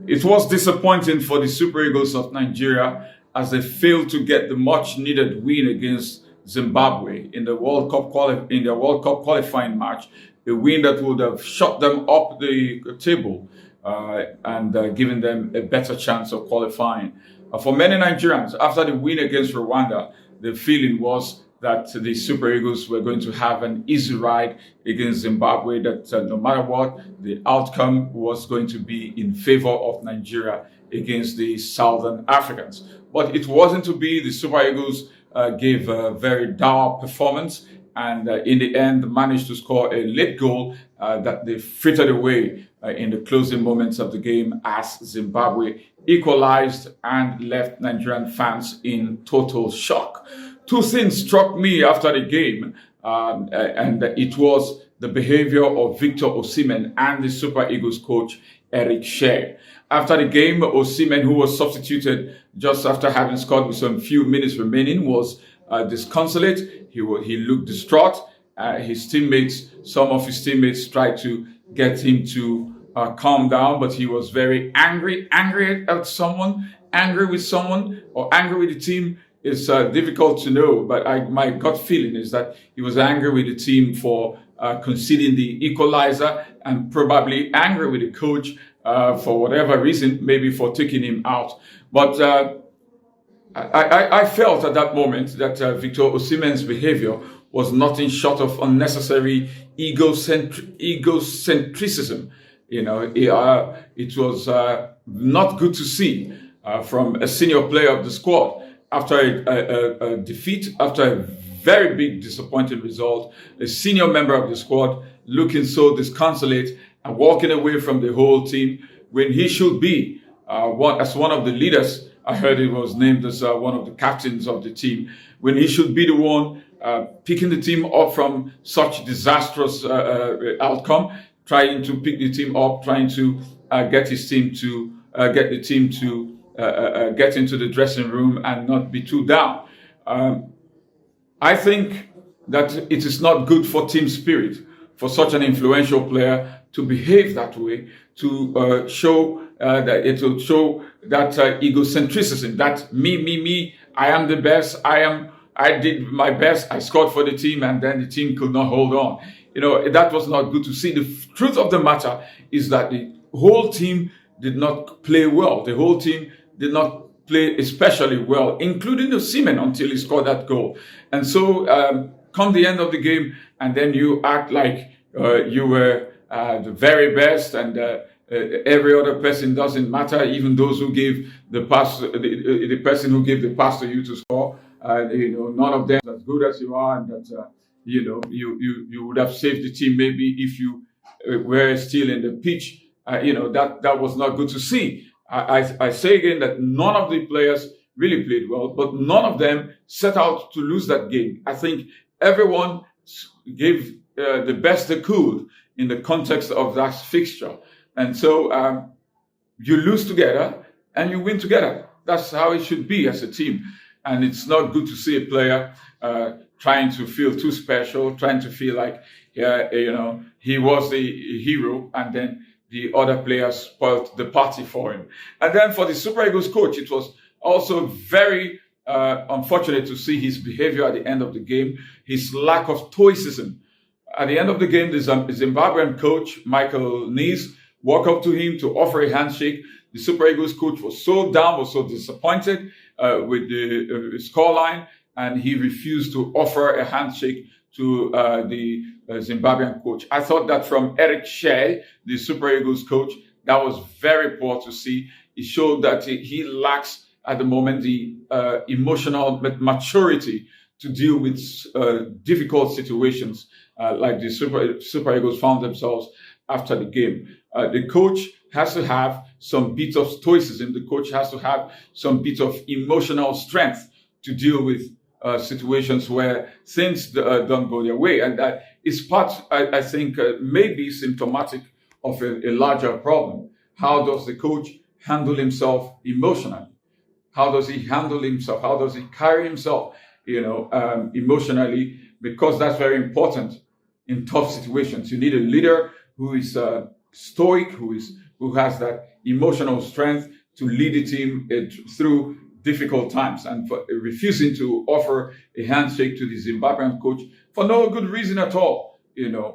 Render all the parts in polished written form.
It was disappointing for the Super Eagles of Nigeria as they failed to get the much-needed win against Zimbabwe in the in their World Cup qualifying match, a win that would have shot them up the table and given them a better chance of qualifying. For many Nigerians, after the win against Rwanda, the feeling was that the Super Eagles were going to have an easy ride against Zimbabwe, that no matter what, the outcome was going to be in favor of Nigeria against the Southern Africans. But it wasn't to be. The Super Eagles gave a very dour performance and in the end managed to score a late goal that they frittered away in the closing moments of the game as Zimbabwe equalized and left Nigerian fans in total shock. Two things struck me after the game, and it was the behavior of Victor Osimhen and the Super Eagles coach, Chelle. After the game, Osimhen, who was substituted just after having scored with some few minutes remaining, was disconsolate. He looked distraught. Some of his teammates tried to get him to calm down, but he was very angry at someone, angry with someone, or angry with the team. It's difficult to know, but my gut feeling is that he was angry with the team for conceding the equalizer and probably angry with the coach for whatever reason, maybe for taking him out. But I felt at that moment that Victor Osimhen's behavior was nothing short of unnecessary egocentrism. It was not good to see from a senior player of the squad. After a defeat, after a very big disappointing result, a senior member of the squad looking so disconsolate and walking away from the whole team when he should be as one of the leaders. I heard he was named as one of the captains of the team, when he should be the one picking the team up from such disastrous outcome, trying to pick the team up, trying to get the team to get into the dressing room and not be too down. I think that it is not good for team spirit for such an influential player to behave that way, to show that egocentricism, that me, I am the best, I did my best, I scored for the team, and then the team could not hold on. That was not good to see. The truth of the matter is that the whole team did not play well. The whole team did not play especially well, including Osimhen until he scored that goal. And so come the end of the game, and then you act like you were the very best, and every other person doesn't matter, even those who gave the pass, the person who gave the pass to you to score. None of them as good as you are, and that you would have saved the team maybe if you were still in the pitch. That was not good to see. I say again that none of the players really played well, but none of them set out to lose that game. I think everyone gave the best they could in the context of that fixture. And so you lose together and you win together. That's how it should be as a team. And it's not good to see a player trying to feel too special, trying to feel like he was the hero, and then the other players spoiled the party for him. And then for the Super Eagles coach, it was also very unfortunate to see his behavior at the end of the game, his lack of stoicism. At the end of the game, the Zimbabwean coach, Michael Nies, walked up to him to offer a handshake. The Super Eagles coach was so down, was so disappointed with the scoreline, and he refused to offer a handshake to the Zimbabwean coach. I thought that from Chelle, the Super Eagles coach, that was very poor to see. It showed that he lacks at the moment the emotional maturity to deal with difficult situations like the Super Eagles found themselves after the game. The coach has to have some bit of stoicism. The coach has to have some bit of emotional strength to deal with situations where things don't go their way. And that is part, I think, maybe symptomatic of a larger problem. How does the coach handle himself emotionally? How does he handle himself? How does he carry himself, emotionally? Because that's very important in tough situations. You need a leader who is stoic, who has that emotional strength to lead the team through difficult times, and for refusing to offer a handshake to the Zimbabwean coach for no good reason at all,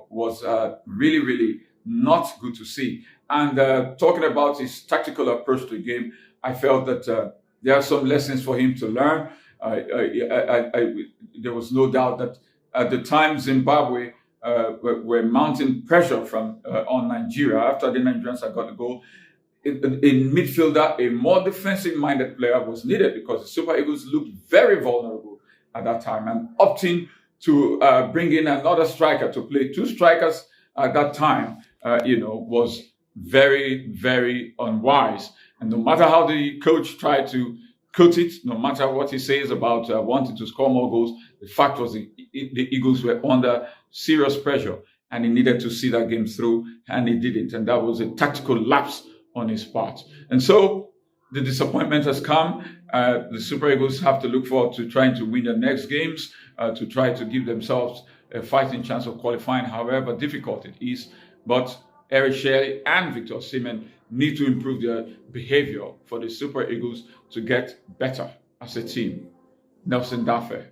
was really, really not good to see. And talking about his tactical approach to the game, I felt that there are some lessons for him to learn. There was no doubt that at the time Zimbabwe were mounting pressure from on Nigeria after the Nigerians had got the goal. In midfielder, a more defensive-minded player was needed because the Super Eagles looked very vulnerable at that time, and opting to bring in another striker to play two strikers at that time, was very, very unwise. And no matter how the coach tried to cut it, no matter what he says about wanting to score more goals, the fact was the Eagles were under serious pressure, and he needed to see that game through, and he didn't. And that was a tactical lapse on his part. And so the disappointment has come. The Super Eagles have to look forward to trying to win the next games, to try to give themselves a fighting chance of qualifying, however difficult it is. But Eric Shelley and Victor Osimhen need to improve their behavior for the Super Eagles to get better as a team. Nelson Dafe.